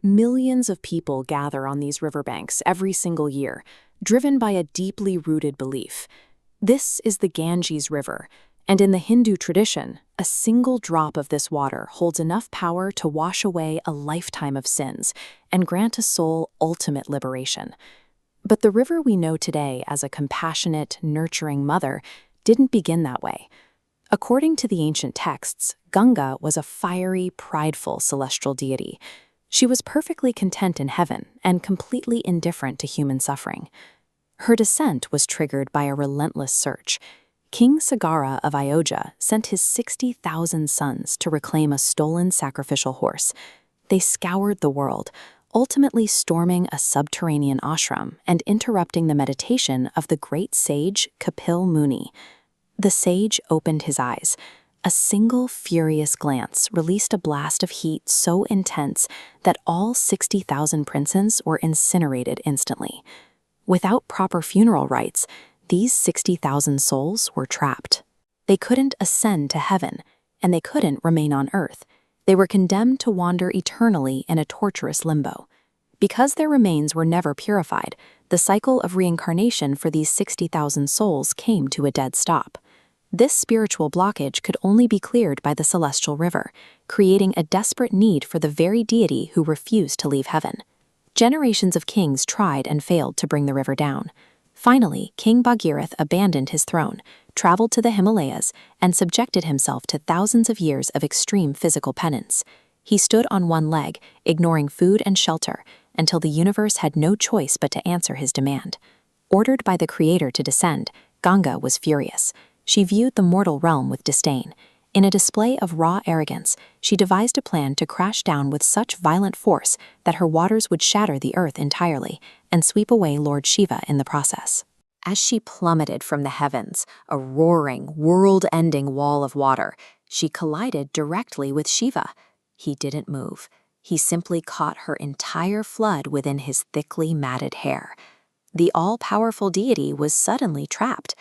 Millions of people gather on these riverbanks every single year, driven by a deeply rooted belief. This is the Ganges River, and in the Hindu tradition, a single drop of this water holds enough power to wash away a lifetime of sins and grant a soul ultimate liberation. But the river we know today as a compassionate, nurturing mother didn't begin that way. According to the ancient texts, Ganga was a fiery, prideful celestial deity. She was perfectly content in heaven and completely indifferent to human suffering. Her descent was triggered by a relentless search. King Sagara of Ayodhya sent his 60,000 sons to reclaim a stolen sacrificial horse. They scoured the world, ultimately storming a subterranean ashram and interrupting the meditation of the great sage Kapil Muni. The sage opened his eyes. A single furious glance released a blast of heat so intense that all 60,000 princes were incinerated instantly. Without proper funeral rites, these 60,000 souls were trapped. They couldn't ascend to heaven, and they couldn't remain on earth. They were condemned to wander eternally in a torturous limbo. Because their remains were never purified, the cycle of reincarnation for these 60,000 souls came to a dead stop. This spiritual blockage could only be cleared by the celestial river, creating a desperate need for the very deity who refused to leave heaven. Generations of kings tried and failed to bring the river down. Finally, King Bhagirath abandoned his throne, traveled to the Himalayas, and subjected himself to thousands of years of extreme physical penance. He stood on one leg, ignoring food and shelter, until the universe had no choice but to answer his demand. Ordered by the Creator to descend, Ganga was furious. She viewed the mortal realm with disdain. In a display of raw arrogance, she devised a plan to crash down with such violent force that her waters would shatter the earth entirely and sweep away Lord Shiva in the process. As she plummeted from the heavens, a roaring, world-ending wall of water, she collided directly with Shiva. He didn't move. He simply caught her entire flood within his thickly matted hair. The all-powerful deity was suddenly trapped.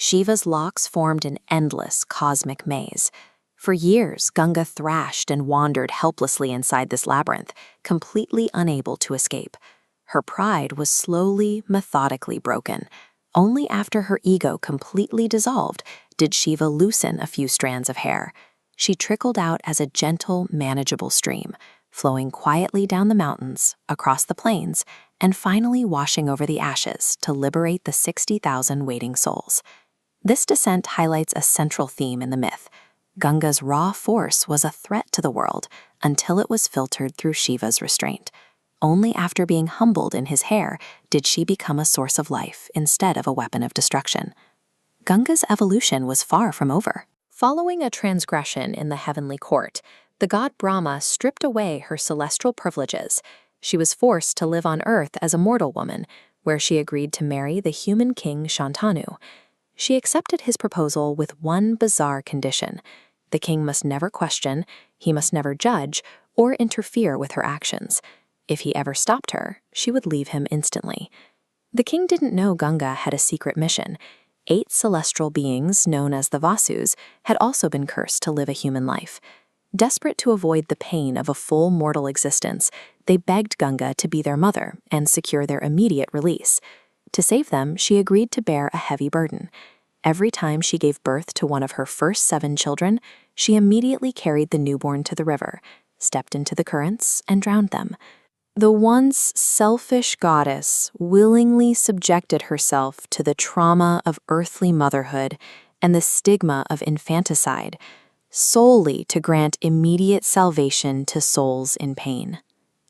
Shiva's locks formed an endless cosmic maze. For years, Ganga thrashed and wandered helplessly inside this labyrinth, completely unable to escape. Her pride was slowly, methodically broken. Only after her ego completely dissolved did Shiva loosen a few strands of hair. She trickled out as a gentle, manageable stream, flowing quietly down the mountains, across the plains, and finally washing over the ashes to liberate the 60,000 waiting souls. This descent highlights a central theme in the myth. Ganga's raw force was a threat to the world until it was filtered through Shiva's restraint. Only after being humbled in his hair did she become a source of life instead of a weapon of destruction. Ganga's evolution was far from over. Following a transgression in the heavenly court, the god Brahma stripped away her celestial privileges. She was forced to live on earth as a mortal woman, where she agreed to marry the human king Shantanu. She accepted his proposal with one bizarre condition. The king must never question, he must never judge, or interfere with her actions. If he ever stopped her, she would leave him instantly. The king didn't know Ganga had a secret mission. 8 celestial beings, known as the Vasus, had also been cursed to live a human life. Desperate to avoid the pain of a full mortal existence, they begged Ganga to be their mother and secure their immediate release. To save them, she agreed to bear a heavy burden. Every time she gave birth to one of her first 7 children, she immediately carried the newborn to the river, stepped into the currents, and drowned them. The once selfish goddess willingly subjected herself to the trauma of earthly motherhood and the stigma of infanticide, solely to grant immediate salvation to souls in pain.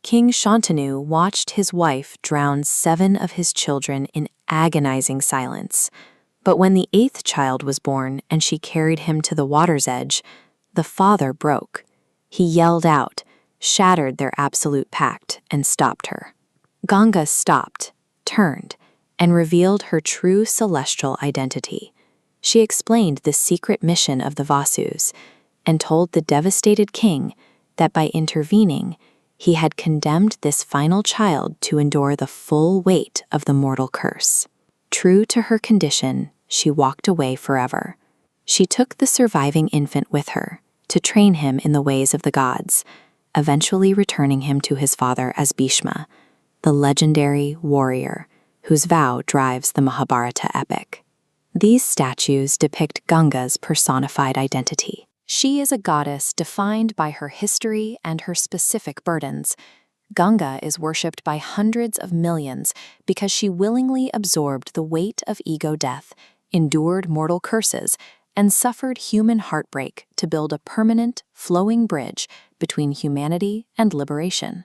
King Shantanu watched his wife drown 7 of his children in agonizing silence. But when the 8th child was born and she carried him to the water's edge, the father broke. He yelled out, shattered their absolute pact, and stopped her. Ganga stopped, turned, and revealed her true celestial identity. She explained the secret mission of the Vasus and told the devastated king that by intervening, he had condemned this final child to endure the full weight of the mortal curse. True to her condition, she walked away forever. She took the surviving infant with her to train him in the ways of the gods. eventually returning him to his father as Bhishma, the legendary warrior whose vow drives the Mahabharata epic. These statues depict Ganga's personified identity. She is a goddess defined by her history and her specific burdens. Ganga is worshipped by hundreds of millions because she willingly absorbed the weight of ego death, endured mortal curses, and suffered human heartbreak to build a permanent, flowing bridge between humanity and liberation.